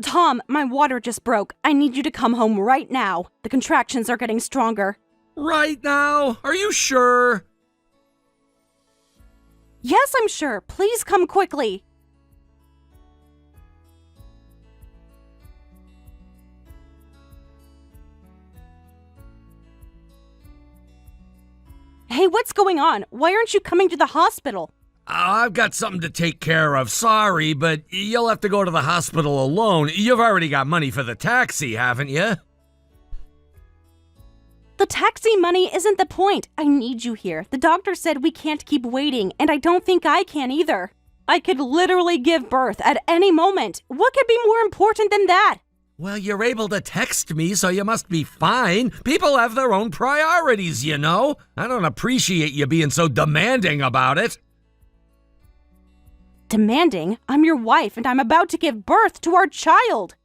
Tom, my water just broke. I need you to come home right now. The contractions are getting stronger. Right now? Are you sure? Yes, I'm sure. Please come quickly. Hey, what's going on? Why aren't you coming to the hospital? I've got something to take care of. Sorry, but you'll have to go to the hospital alone. You've already got money for the taxi, haven't you? The taxi money isn't the point. I need you here. The doctor said we can't keep waiting, and I don't think I can either. I could literally give birth at any moment. What could be more important than that? Well, you're able to text me, so you must be fine. People have their own priorities, you know. I don't appreciate you being so demanding about it. Demanding? I'm your wife, and I'm about to give birth to our child.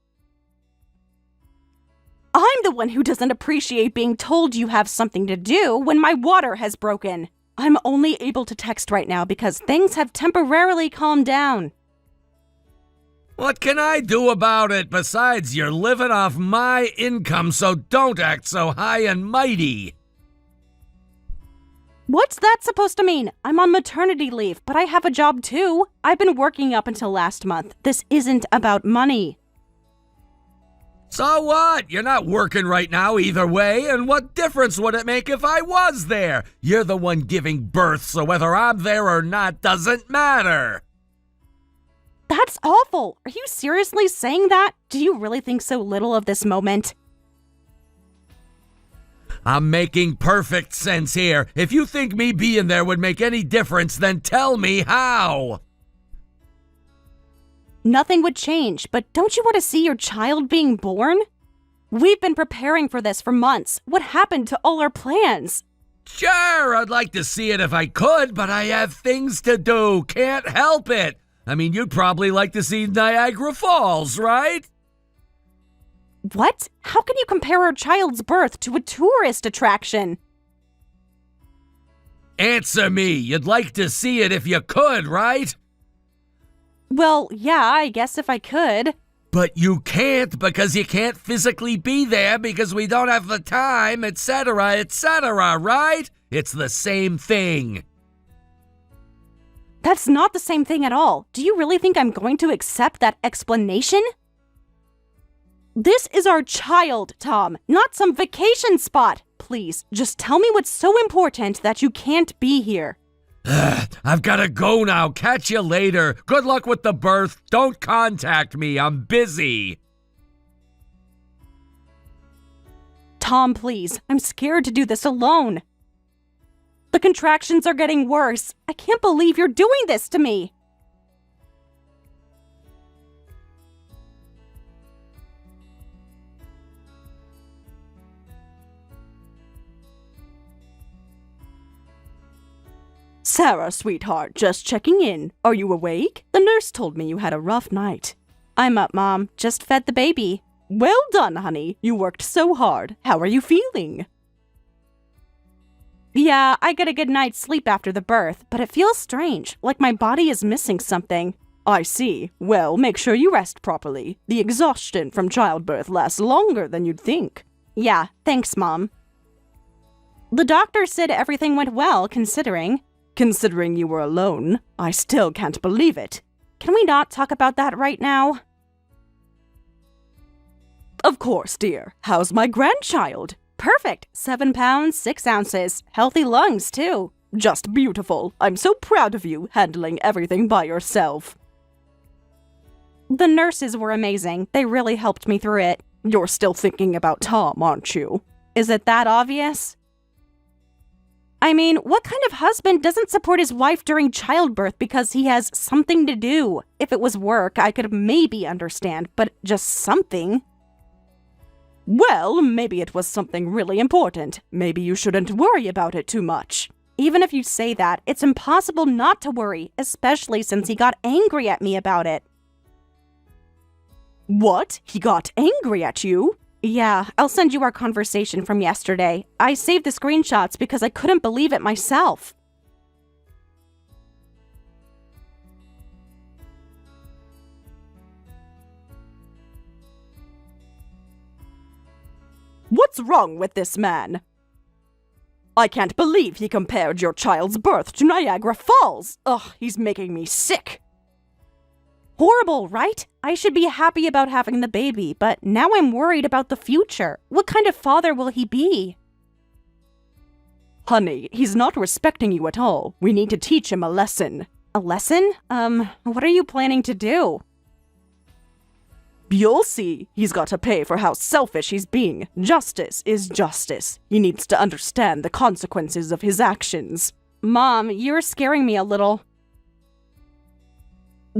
I'm the one who doesn't appreciate being told you have something to do when my water has broken. I'm only able to text right now because things have temporarily calmed down. What can I do about it? Besides, you're living off my income, so don't act so high and mighty. What's that supposed to mean? I'm on maternity leave, but I have a job too. I've been working up until last month. This isn't about money. So what? You're not working right now either way, and what difference would it make if I was there? You're the one giving birth, so whether I'm there or not doesn't matter. That's awful. Are you seriously saying that? Do you really think so little of this moment? I'm making perfect sense here. If you think me being there would make any difference, then tell me how. Nothing would change, but don't you want to see your child being born? We've been preparing for this for months. What happened to all our plans? Sure, I'd like to see it if I could, but I have things to do. Can't help it. I mean, you'd probably like to see Niagara Falls, right? What? How can you compare our child's birth to a tourist attraction? Answer me. You'd like to see it if you could, right? Well, yeah, I guess if I could. But you can't because you can't physically be there because we don't have the time, etc., right? It's the same thing. That's not the same thing at all. Do you really think I'm going to accept that explanation? This is our child, Tom, not some vacation spot. Please, just tell me what's so important that you can't be here. I've got to go now. Catch you later. Good luck with the birth. Don't contact me. I'm busy. Tom, please. I'm scared to do this alone. The contractions are getting worse. I can't believe you're doing this to me. Sarah, sweetheart, just checking in. Are you awake? The nurse told me you had a rough night. I'm up, Mom. Just fed the baby. Well done, honey. You worked so hard. How are you feeling? Yeah, I get a good night's sleep after the birth, but it feels strange, like my body is missing something. I see. Well, make sure you rest properly. The exhaustion from childbirth lasts longer than you'd think. Yeah, thanks, Mom. The doctor said everything went well, considering. Considering you were alone, I still can't believe it. Can we not talk about that right now? Of course, dear. How's my grandchild? Perfect. 7 pounds, 6 ounces. Healthy lungs, too. Just beautiful. I'm so proud of you, handling everything by yourself. The nurses were amazing. They really helped me through it. You're still thinking about Tom, aren't you? Is it that obvious? I mean, what kind of husband doesn't support his wife during childbirth because he has something to do? If it was work, I could maybe understand, but just something. Well, maybe it was something really important. Maybe you shouldn't worry about it too much. Even if you say that, it's impossible not to worry, especially since he got angry at me about it. What? He got angry at you? Yeah, I'll send you our conversation from yesterday. I saved the screenshots because I couldn't believe it myself. What's wrong with this man? I can't believe he compared your child's birth to Niagara Falls. Ugh, he's making me sick. Horrible, right? I should be happy about having the baby, but now I'm worried about the future. What kind of father will he be? Honey, he's not respecting you at all. We need to teach him a lesson. A lesson? What are you planning to do? You'll see. He's got to pay for how selfish he's being. Justice is justice. He needs to understand the consequences of his actions. Mom, you're scaring me a little.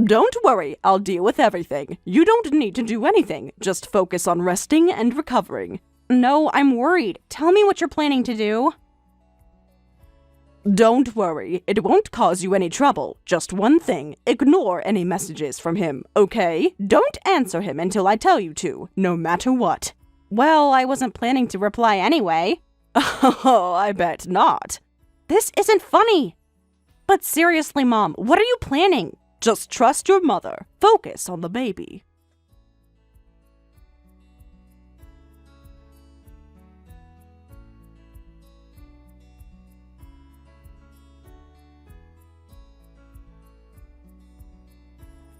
Don't worry, I'll deal with everything. You don't need to do anything. Just focus on resting and recovering. No, I'm worried. Tell me what you're planning to do. Don't worry, it won't cause you any trouble. Just one thing, ignore any messages from him, okay? Don't answer him until I tell you to, no matter what. Well, I wasn't planning to reply anyway. Oh, I bet not. This isn't funny. But seriously, Mom, what are you planning? Just trust your mother. Focus on the baby.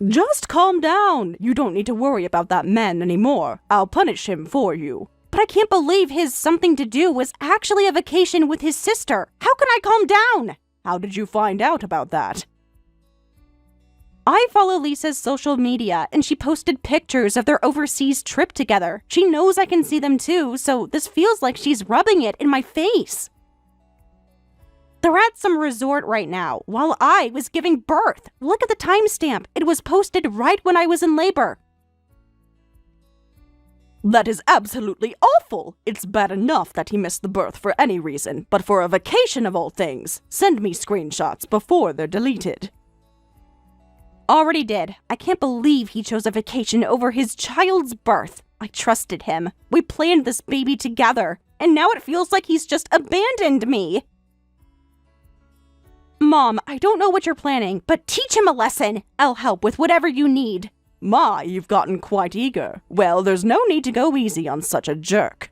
Just calm down. You don't need to worry about that man anymore. I'll punish him for you. But I can't believe his something to do was actually a vacation with his sister. How can I calm down? How did you find out about that? I follow Lisa's social media, and she posted pictures of their overseas trip together. She knows I can see them too, so this feels like she's rubbing it in my face. They're at some resort right now, while I was giving birth. Look at the timestamp. It was posted right when I was in labor. That is absolutely awful. It's bad enough that he missed the birth for any reason, but for a vacation of all things. Send me screenshots before they're deleted. Already did. I can't believe he chose a vacation over his child's birth. I trusted him. We planned this baby together, and now it feels like he's just abandoned me. Mom, I don't know what you're planning, but teach him a lesson. I'll help with whatever you need. Ma, you've gotten quite eager. Well, there's no need to go easy on such a jerk.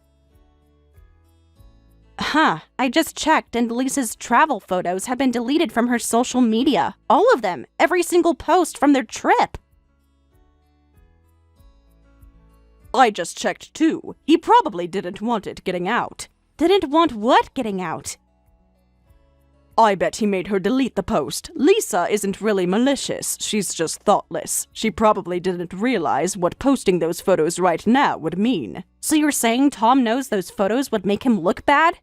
Huh, I just checked and Lisa's travel photos have been deleted from her social media. All of them. Every single post from their trip. I just checked too. He probably didn't want it getting out. Didn't want what getting out? I bet he made her delete the post. Lisa isn't really malicious, she's just thoughtless. She probably didn't realize what posting those photos right now would mean. So you're saying Tom knows those photos would make him look bad?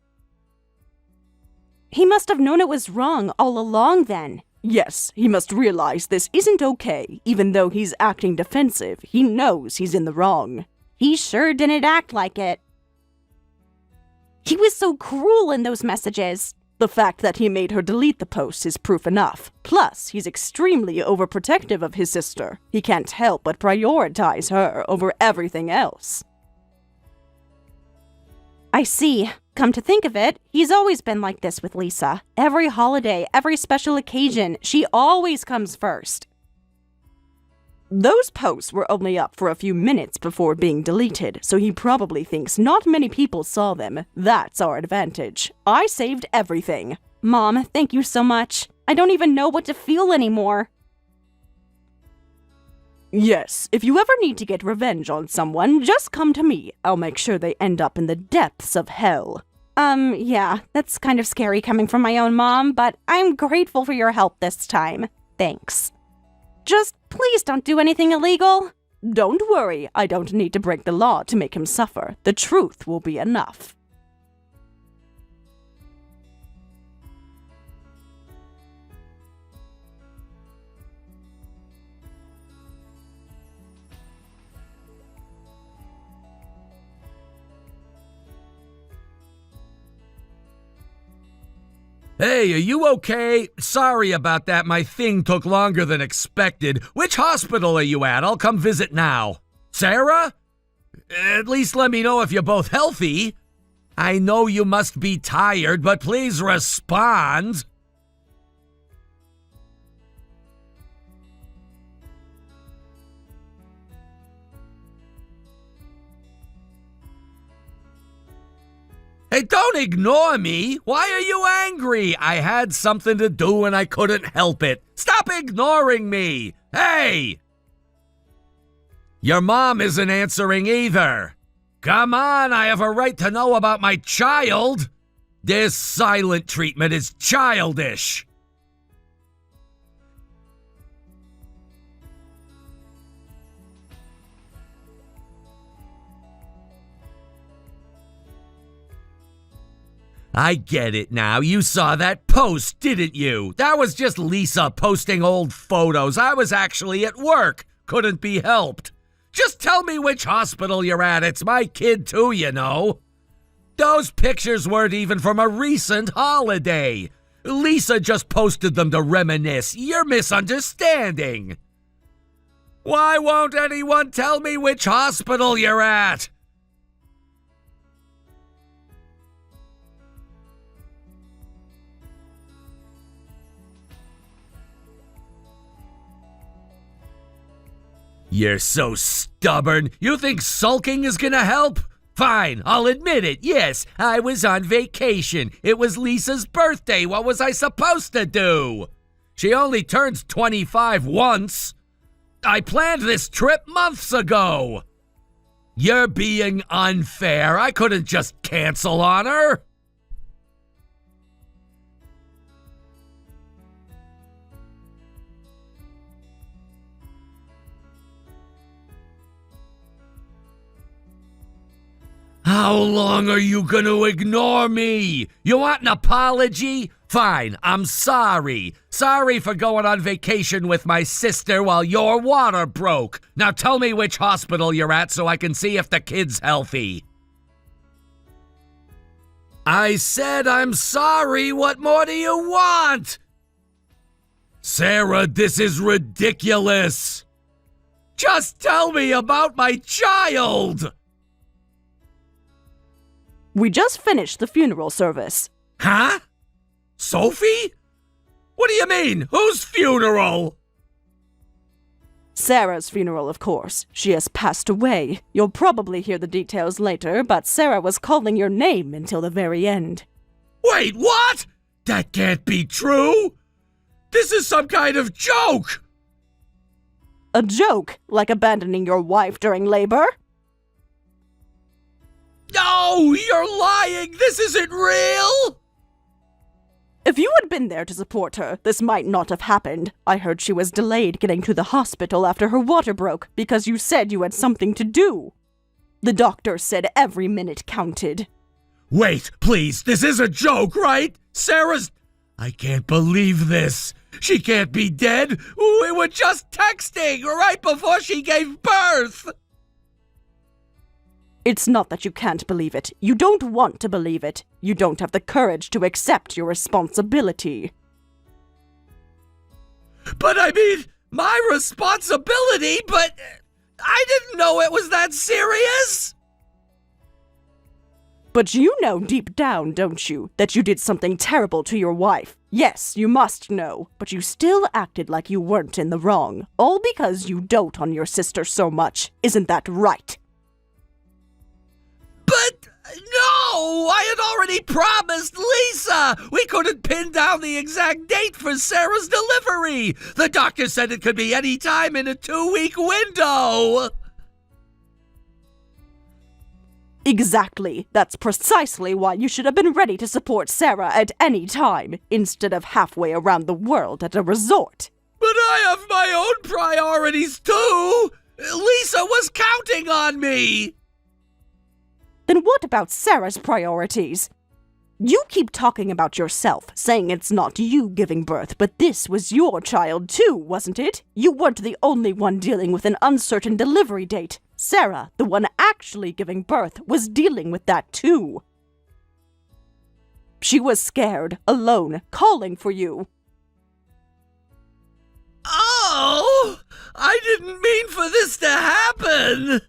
He must have known it was wrong all along then. Yes, he must realize this isn't okay. Even though he's acting defensive, he knows he's in the wrong. He sure didn't act like it. He was so cruel in those messages. The fact that he made her delete the post is proof enough. Plus, he's extremely overprotective of his sister. He can't help but prioritize her over everything else. I see. Come to think of it, he's always been like this with Lisa. Every holiday, every special occasion, she always comes first. Those posts were only up for a few minutes before being deleted, so he probably thinks not many people saw them. That's our advantage. I saved everything. Mom, thank you so much. I don't even know what to feel anymore. Yes, if you ever need to get revenge on someone, just come to me. I'll make sure they end up in the depths of hell. Yeah, that's kind of scary coming from my own mom, but I'm grateful for your help this time. Thanks. Just please don't do anything illegal. Don't worry, I don't need to break the law to make him suffer. The truth will be enough. Hey, are you okay? Sorry about that. My thing took longer than expected. Which hospital are you at? I'll come visit now. Sarah? At least let me know if you're both healthy. I know you must be tired, but please respond. Hey, don't ignore me. Why are you angry? I had something to do and I couldn't help it. Stop ignoring me. Hey! Your mom isn't answering either. Come on, I have a right to know about my child. This silent treatment is childish. I get it now. You saw that post, didn't you? That was just Lisa posting old photos. I was actually at work. Couldn't be helped. Just tell me which hospital you're at. It's my kid too, you know. Those pictures weren't even from a recent holiday. Lisa just posted them to reminisce. You're misunderstanding. Why won't anyone tell me which hospital you're at? You're so stubborn. You think sulking is gonna help? Fine, I'll admit it. Yes, I was on vacation. It was Lisa's birthday. What was I supposed to do? She only turns 25 once. I planned this trip months ago. You're being unfair. I couldn't just cancel on her. How long are you gonna ignore me? You want an apology? Fine, I'm sorry. Sorry for going on vacation with my sister while your water broke. Now tell me which hospital you're at so I can see if the kid's healthy. I said I'm sorry. What more do you want? Sarah, this is ridiculous. Just tell me about my child. We just finished the funeral service. Huh? Sophie? What do you mean? Whose funeral? Sarah's funeral, of course. She has passed away. You'll probably hear the details later, but Sarah was calling your name until the very end. Wait, what? That can't be true. This is some kind of joke. A joke? Like abandoning your wife during labor? No, you're lying! This isn't real! If you had been there to support her, this might not have happened. I heard she was delayed getting to the hospital after her water broke because you said you had something to do. The doctor said every minute counted. Wait, please, this is a joke, right? Sarah's... I can't believe this. She can't be dead. We were just texting right before she gave birth. It's not that you can't believe it. You don't want to believe it. You don't have the courage to accept your responsibility. But I mean, my responsibility, but I didn't know it was that serious. But you know deep down, don't you, that you did something terrible to your wife? Yes, you must know, but you still acted like you weren't in the wrong. All because you dote on your sister so much. Isn't that right? But no, I had already promised Lisa. We couldn't pin down the exact date for Sarah's delivery. The doctor said it could be any time in a 2-week window. Exactly. That's precisely why you should have been ready to support Sarah at any time, instead of halfway around the world at a resort. But I have my own priorities too. Lisa was counting on me. Then what about Sarah's priorities? You keep talking about yourself, saying it's not you giving birth, but this was your child too, wasn't it? You weren't the only one dealing with an uncertain delivery date. Sarah, the one actually giving birth, was dealing with that too. She was scared, alone, calling for you. Oh, I didn't mean for this to happen.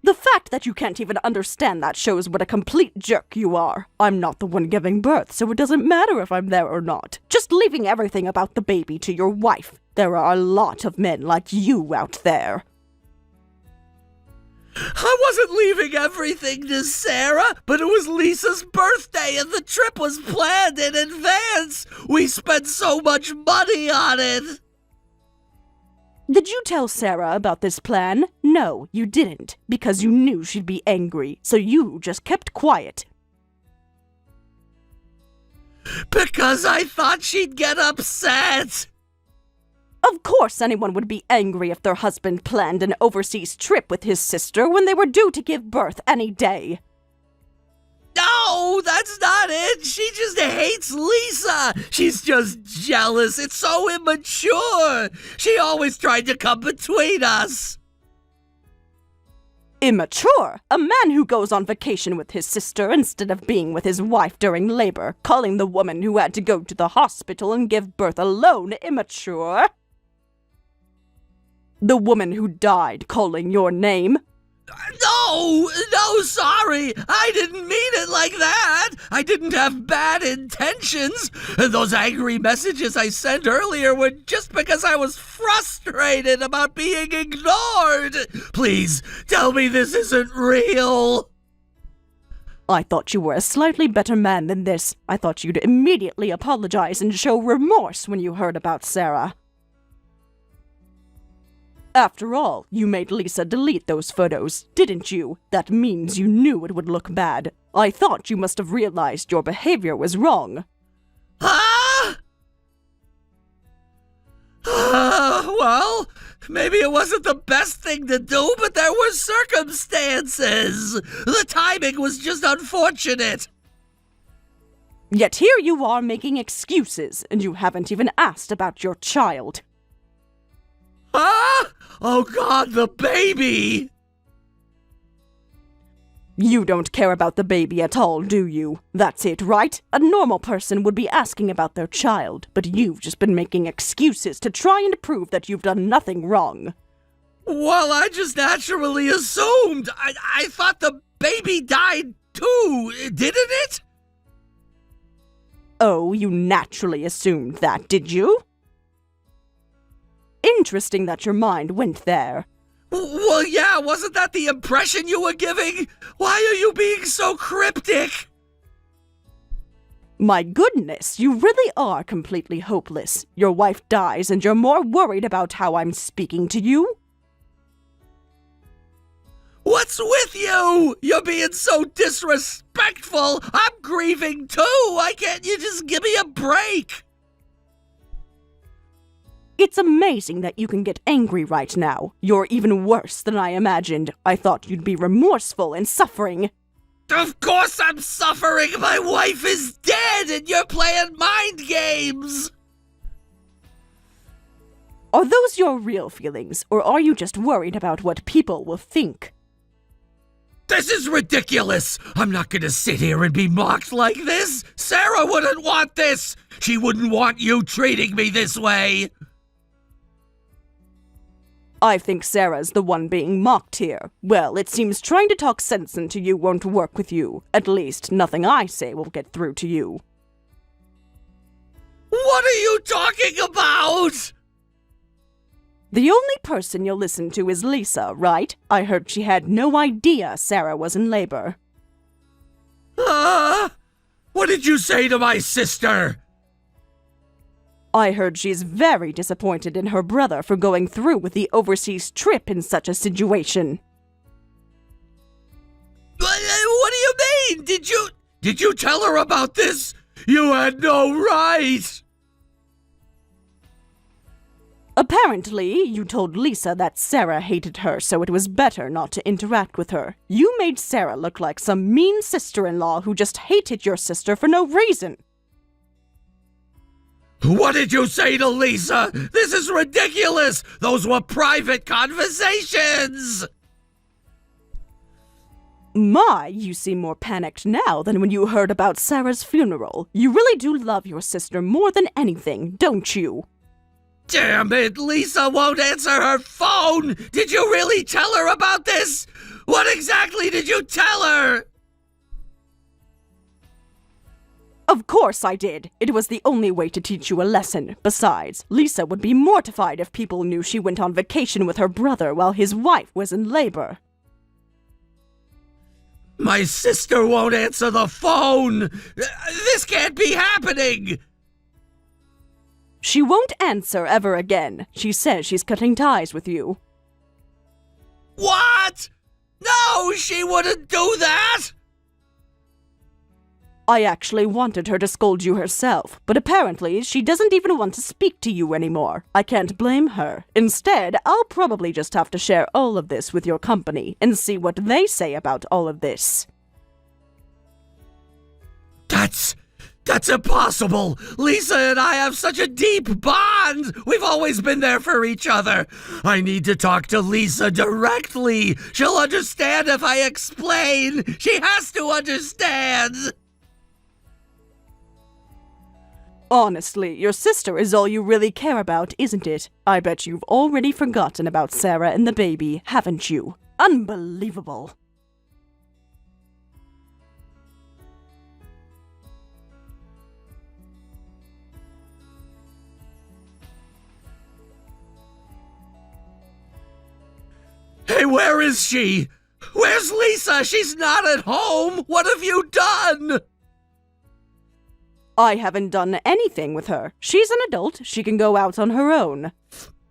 The fact that you can't even understand that shows what a complete jerk you are. I'm not the one giving birth, so it doesn't matter if I'm there or not. Just leaving everything about the baby to your wife. There are a lot of men like you out there. I wasn't leaving everything to Sarah, but it was Lisa's birthday and the trip was planned in advance. We spent so much money on it. Did you tell Sarah about this plan? No, you didn't, because you knew she'd be angry, so you just kept quiet. Because I thought she'd get upset. Of course anyone would be angry if their husband planned an overseas trip with his sister when they were due to give birth any day. No, that's not it. She just hates Lisa. She's just jealous. It's so immature. She always tried to come between us. Immature? A man who goes on vacation with his sister instead of being with his wife during labor, calling the woman who had to go to the hospital and give birth alone immature? The woman who died calling your name? No, sorry. I didn't mean it like that. I didn't have bad intentions. Those angry messages I sent earlier were just because I was frustrated about being ignored. Please, tell me this isn't real. I thought you were a slightly better man than this. I thought you'd immediately apologize and show remorse when you heard about Sarah. After all, you made Lisa delete those photos, didn't you? That means you knew it would look bad. I thought you must have realized your behavior was wrong. Huh? Well, maybe it wasn't the best thing to do, but there were circumstances. The timing was just unfortunate. Yet here you are making excuses, and you haven't even asked about your child. Huh? Oh God, the baby! You don't care about the baby at all, do you? That's it, right? A normal person would be asking about their child, but you've just been making excuses to try and prove that you've done nothing wrong. Well, I just naturally assumed. I thought the baby died too, didn't it? Oh, you naturally assumed that, did you? Interesting that your mind went there. Well, yeah, wasn't that the impression you were giving? Why are you being so cryptic? My goodness, you really are completely hopeless. Your wife dies and you're more worried about how I'm speaking to you? What's with you? You're being so disrespectful. I'm grieving too. Why can't you just give me a break? It's amazing that you can get angry right now. You're even worse than I imagined. I thought you'd be remorseful and suffering. Of course I'm suffering. My wife is dead and you're playing mind games. Are those your real feelings, or are you just worried about what people will think? This is ridiculous. I'm not gonna sit here and be mocked like this. Sarah wouldn't want this. She wouldn't want you treating me this way. I think Sarah's the one being mocked here. Well, it seems trying to talk sense into you won't work with you. At least, nothing I say will get through to you. What are you talking about? The only person you'll listen to is Lisa, right? I heard she had no idea Sarah was in labor. What did you say to my sister? I heard she's very disappointed in her brother for going through with the overseas trip in such a situation. What do you mean? Did you tell her about this? You had no right! Apparently, you told Lisa that Sarah hated her, so it was better not to interact with her. You made Sarah look like some mean sister-in-law who just hated your sister for no reason. What did you say to Lisa? This is ridiculous! Those were private conversations! My, you seem more panicked now than when you heard about Sarah's funeral. You really do love your sister more than anything, don't you? Damn it, Lisa won't answer her phone! Did you really tell her about this? What exactly did you tell her? Of course I did. It was the only way to teach you a lesson. Besides, Lisa would be mortified if people knew she went on vacation with her brother while his wife was in labor. My sister won't answer the phone! This can't be happening! She won't answer ever again. She says she's cutting ties with you. What? No, she wouldn't do that! I actually wanted her to scold you herself, but apparently she doesn't even want to speak to you anymore. I can't blame her. Instead, I'll probably just have to share all of this with your company and see what they say about all of this. That's impossible! Lisa and I have such a deep bond! We've always been there for each other! I need to talk to Lisa directly! She'll understand if I explain! She has to understand! Honestly, your sister is all you really care about, isn't it? I bet you've already forgotten about Sarah and the baby, haven't you? Unbelievable. Hey, where is she? Where's Lisa? She's not at home! What have you done? I haven't done anything with her. She's an adult. She can go out on her own.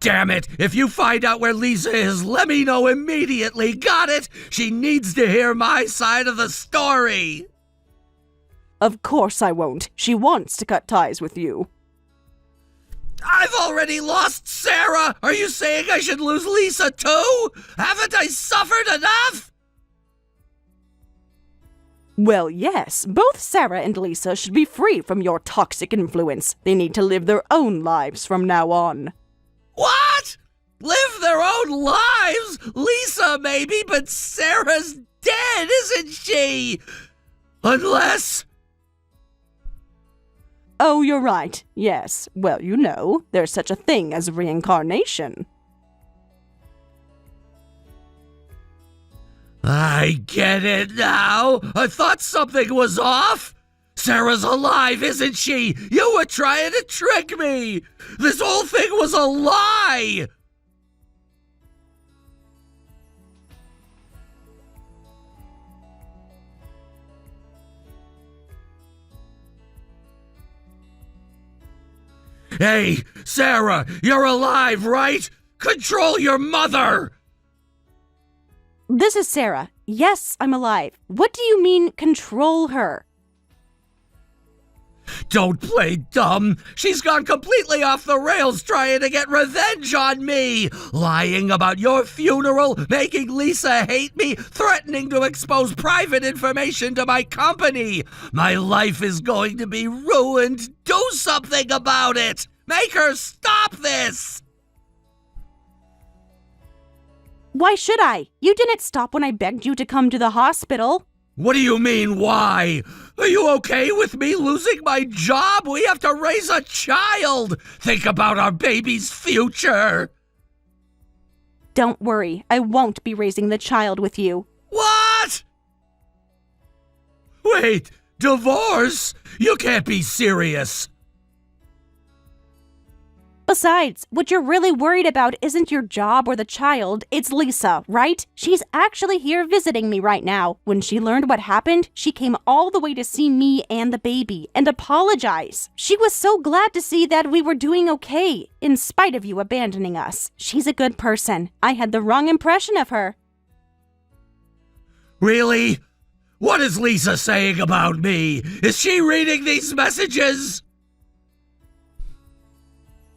Damn it! If you find out where Lisa is, let me know immediately, got it? She needs to hear my side of the story! Of course I won't. She wants to cut ties with you. I've already lost Sarah! Are you saying I should lose Lisa too? Haven't I suffered enough? Well, yes. Both Sarah and Lisa should be free from your toxic influence. They need to live their own lives from now on. What? Live their own lives? Lisa maybe, but Sarah's dead, isn't she? Unless... Oh, you're right. Yes. Well, you know, there's such a thing as reincarnation. I get it now. I thought something was off. Sarah's alive, isn't she? You were trying to trick me. This whole thing was a lie. Hey, Sarah, you're alive, right? Control your mother! This is Sarah. Yes, I'm alive. What do you mean, control her? Don't play dumb. She's gone completely off the rails trying to get revenge on me. Lying about your funeral, making Lisa hate me, threatening to expose private information to my company. My life is going to be ruined. Do something about it. Make her stop this. Why should I? You didn't stop when I begged you to come to the hospital. What do you mean, why? Are you okay with me losing my job? We have to raise a child. Think about our baby's future. Don't worry, I won't be raising the child with you. What? Wait, divorce? You can't be serious. Besides, what you're really worried about isn't your job or the child, it's Lisa, right? She's actually here visiting me right now. When she learned what happened, she came all the way to see me and the baby and apologize. She was so glad to see that we were doing okay, in spite of you abandoning us. She's a good person. I had the wrong impression of her. Really? What is Lisa saying about me? Is she reading these messages?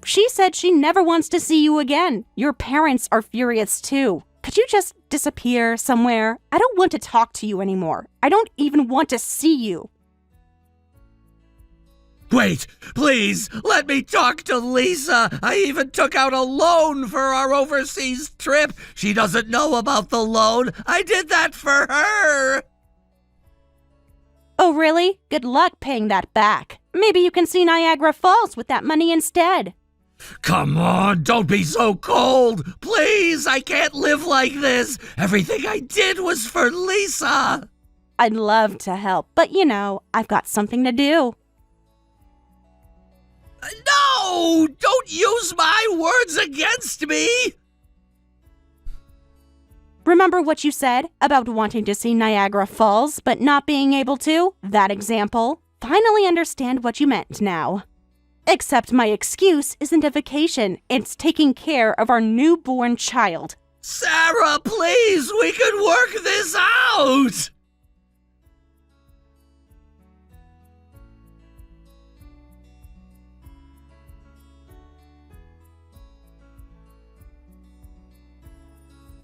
She said she never wants to see you again. Your parents are furious too. Could you just disappear somewhere? I don't want to talk to you anymore. I don't even want to see you. Wait, please, let me talk to Lisa. I even took out a loan for our overseas trip. She doesn't know about the loan. I did that for her. Oh, really? Good luck paying that back. Maybe you can see Niagara Falls with that money instead. Come on, don't be so cold. Please, I can't live like this. Everything I did was for Lisa. I'd love to help, but you know, I've got something to do. No! Don't use my words against me! Remember what you said about wanting to see Niagara Falls but not being able to? That example? Finally understand what you meant now. Except my excuse isn't a vacation, it's taking care of our newborn child. Sarah, please, we can work this out!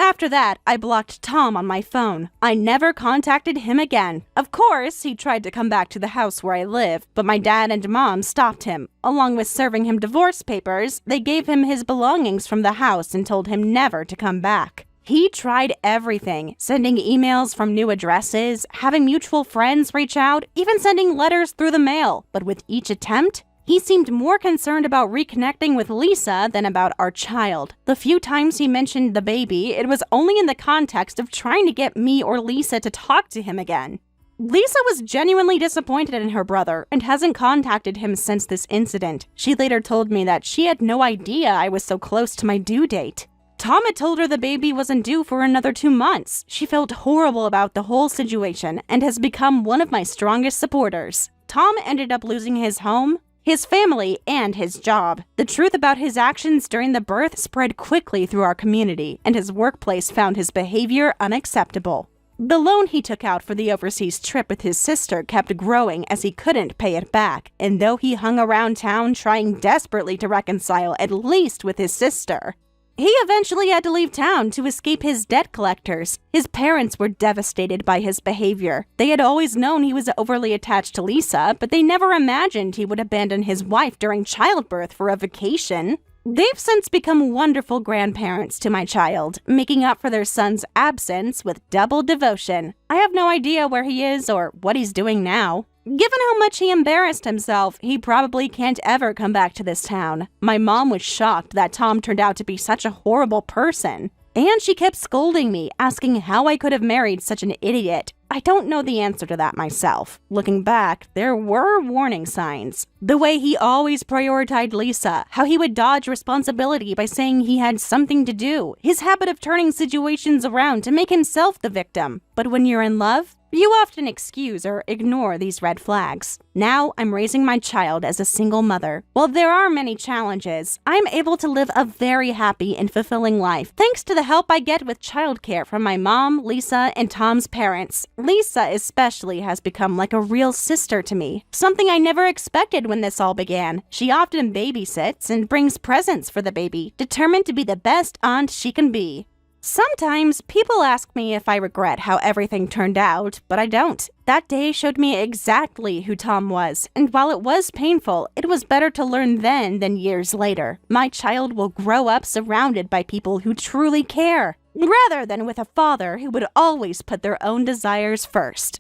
After that, I blocked Tom on my phone. I never contacted him again. Of course, he tried to come back to the house where I live, but my dad and mom stopped him. Along with serving him divorce papers, they gave him his belongings from the house and told him never to come back. He tried everything, sending emails from new addresses, having mutual friends reach out, even sending letters through the mail. But with each attempt, he seemed more concerned about reconnecting with Lisa than about our child. The few times he mentioned the baby, it was only in the context of trying to get me or Lisa to talk to him again. Lisa was genuinely disappointed in her brother and hasn't contacted him since this incident. She later told me that she had no idea I was so close to my due date. Tom had told her the baby wasn't due for another 2 months. She felt horrible about the whole situation and has become one of my strongest supporters. Tom ended up losing his home, his family, and his job. The truth about his actions during the birth spread quickly through our community, and his workplace found his behavior unacceptable. The loan he took out for the overseas trip with his sister kept growing as he couldn't pay it back, and though he hung around town trying desperately to reconcile at least with his sister, he eventually had to leave town to escape his debt collectors. His parents were devastated by his behavior. They had always known he was overly attached to Lisa, but they never imagined he would abandon his wife during childbirth for a vacation. They've since become wonderful grandparents to my child, making up for their son's absence with double devotion. I have no idea where he is or what he's doing now. Given how much he embarrassed himself, he probably can't ever come back to this town. My mom was shocked that Tom turned out to be such a horrible person. And she kept scolding me, asking how I could have married such an idiot. I don't know the answer to that myself. Looking back, there were warning signs. The way he always prioritized Lisa, how he would dodge responsibility by saying he had something to do, his habit of turning situations around to make himself the victim. But when you're in love, you often excuse or ignore these red flags. Now I'm raising my child as a single mother. While there are many challenges, I'm able to live a very happy and fulfilling life thanks to the help I get with childcare from my mom, Lisa, and Tom's parents. Lisa especially has become like a real sister to me, something I never expected when this all began. She often babysits and brings presents for the baby, determined to be the best aunt she can be. Sometimes people ask me if I regret how everything turned out, but I don't. That day showed me exactly who Tom was, and while it was painful, it was better to learn then than years later. My child will grow up surrounded by people who truly care, rather than with a father who would always put their own desires first.